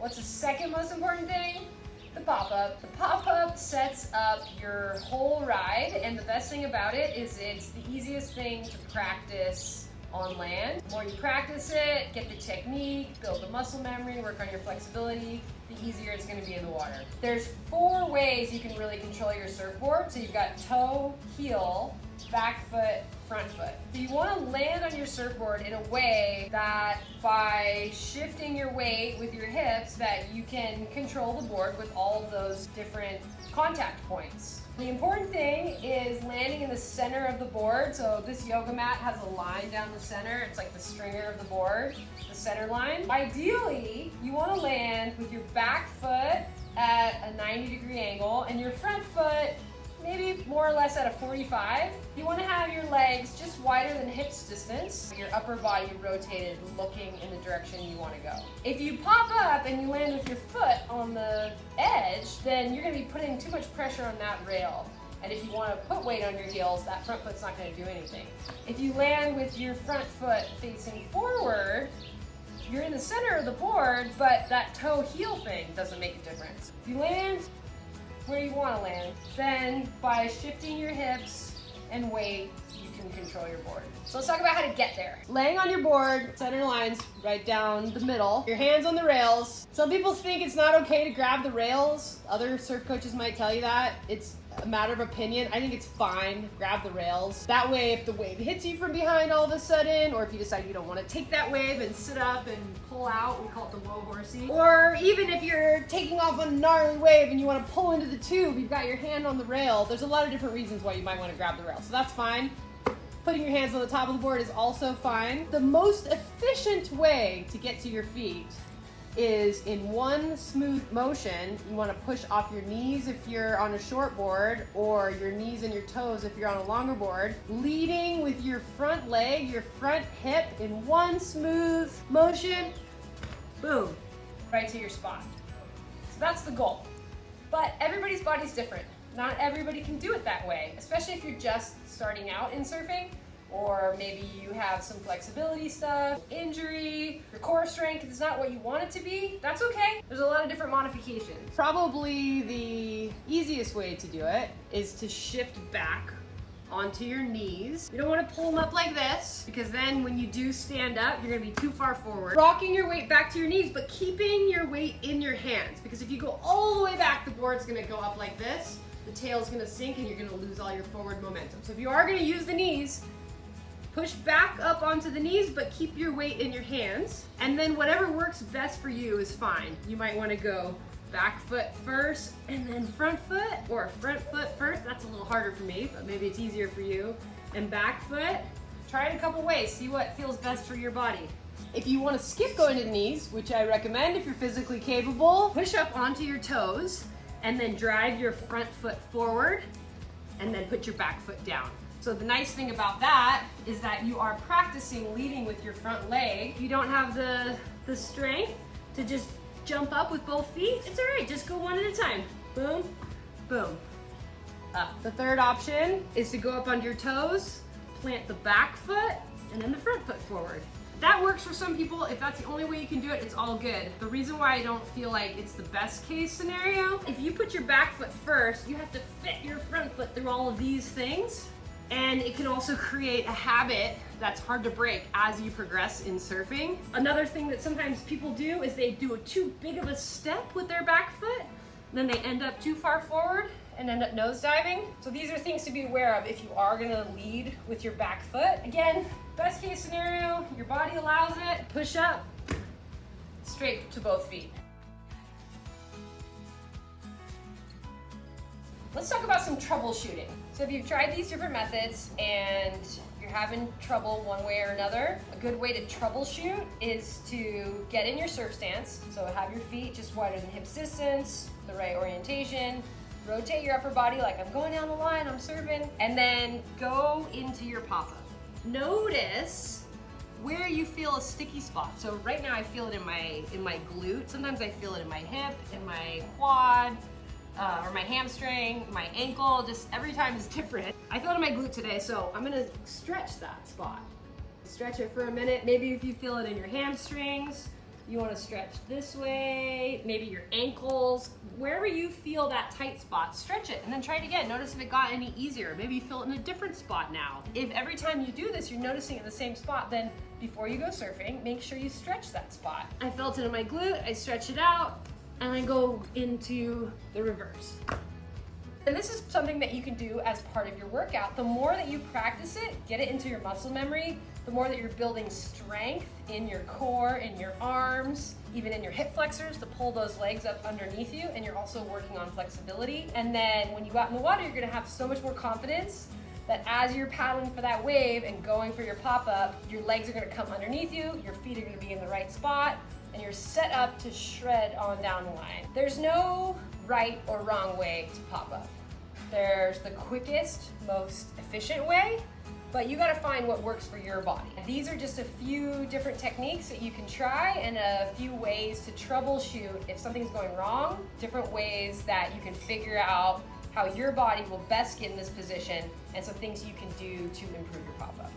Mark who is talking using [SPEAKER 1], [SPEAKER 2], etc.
[SPEAKER 1] What's the second most important thing? The pop-up. The pop-up sets up your whole ride, and the best thing about it is it's the easiest thing to practice on land. The more you practice it, get the technique, build the muscle memory, work on your flexibility, the easier it's going to be in the water. There's 4 ways you can really control your surfboard. So you've got toe, heel, back foot, front foot. So you want to land on your surfboard in a way that by shifting your weight with your hips that you can control the board with all of those different contact points. The important thing is landing in the center of the board. So this yoga mat has a line down the center. It's like the stringer of the board, the center line. Ideally, you want to land with your back foot at a 90-degree angle and your front foot maybe more or less at a 45. You want to have your legs just wider than hips distance, your upper body rotated looking in the direction you want to go. If you pop up and you land with your foot on the edge, then you're going to be putting too much pressure on that rail. And if you want to put weight on your heels, that front foot's not going to do anything. If you land with your front foot facing forward, you're in the center of the board, but that toe-heel thing doesn't make a difference. If you land where you want to land, then by shifting your hips and weight, you can control your board. So let's talk about how to get there. Laying on your board, center lines right down the middle, your hands on the rails. Some people think it's not okay to grab the rails. Other surf coaches might tell you that. It's a matter of opinion. I think it's fine, grab the rails. That way, if the wave hits you from behind all of a sudden, or if you decide you don't want to take that wave and sit up and pull out, we call it the low horsey. Or even if you're taking off on a gnarly wave and you want to pull into the tube, you've got your hand on the rail. There's a lot of different reasons why you might want to grab the rail, so that's fine. Putting your hands on the top of the board is also fine. The most efficient way to get to your feet is in one smooth motion. You want to push off your knees if you're on a short board, or your knees and your toes if you're on a longer board, leading with your front leg, your front hip in one smooth motion, boom, right to your spot. So that's the goal. But everybody's body's different. Not everybody can do it that way, especially if you're just starting out in surfing, or maybe you have some flexibility stuff, injury, your core strength is not what you want it to be. That's okay. There's a lot of different modifications. Probably the easiest way to do it is to shift back onto your knees. You don't want to pull them up like this, because then when you do stand up, you're going to be too far forward. Rocking your weight back to your knees, but keeping your weight in your hands, because if you go all the way back, the board's going to go up like this, the tail's going to sink, and you're going to lose all your forward momentum. So if you are going to use the knees, push back up onto the knees, but keep your weight in your hands. And then whatever works best for you is fine. You might want to go back foot first and then front foot, or front foot first. That's a little harder for me, but maybe it's easier for you. And back foot. Try it a couple ways. See what feels best for your body. If you want to skip going to the knees, which I recommend if you're physically capable, push up onto your toes and then drive your front foot forward and then put your back foot down. So the nice thing about that is that you are practicing leading with your front leg. If you don't have the strength to just jump up with both feet, it's all right, just go one at a time. Boom, boom, up. The third option is to go up on your toes, plant the back foot, and then the front foot forward. That works for some people. If that's the only way you can do it, it's all good. The reason why I don't feel like it's the best case scenario, if you put your back foot first, you have to fit your front foot through all of these things. And it can also create a habit that's hard to break as you progress in surfing. Another thing that sometimes people do is they do too big of a step with their back foot, and then they end up too far forward and end up nose diving. So these are things to be aware of if you are gonna lead with your back foot. Again, best case scenario, your body allows it, push up, straight to both feet. Let's talk about some troubleshooting. So if you've tried these different methods and you're having trouble one way or another, a good way to troubleshoot is to get in your surf stance. So have your feet just wider than hips distance, the right orientation, rotate your upper body like I'm going down the line, I'm surfing, and then go into your pop-up. Notice where you feel a sticky spot. So right now I feel it in my glute. Sometimes I feel it in my hip, in my quad, or my hamstring, my ankle, just every time is different. I feel it in my glute today, so I'm gonna stretch that spot. Stretch it for a minute. Maybe if you feel it in your hamstrings, You want to stretch this way, maybe your ankles, wherever you feel that tight spot, stretch it and then try it again. Notice if it got any easier. Maybe you feel it in a different spot now. If every time you do this, you're noticing it in the same spot, then before you go surfing, make sure you stretch that spot. I felt it in my glute, I stretch it out, and I go into the reverse. And this is something that you can do as part of your workout. The more that you practice it, get it into your muscle memory, the more that you're building strength in your core, in your arms, even in your hip flexors to pull those legs up underneath you, and you're also working on flexibility. And then when you go out in the water, you're gonna have so much more confidence that as you're paddling for that wave and going for your pop-up, your legs are gonna come underneath you, your feet are gonna be in the right spot, and you're set up to shred on down the line. There's no right or wrong way to pop up. There's the quickest, most efficient way, but you gotta find what works for your body. These are just a few different techniques that you can try and a few ways to troubleshoot if something's going wrong, different ways that you can figure out how your body will best get in this position, and some things you can do to improve your pop-up.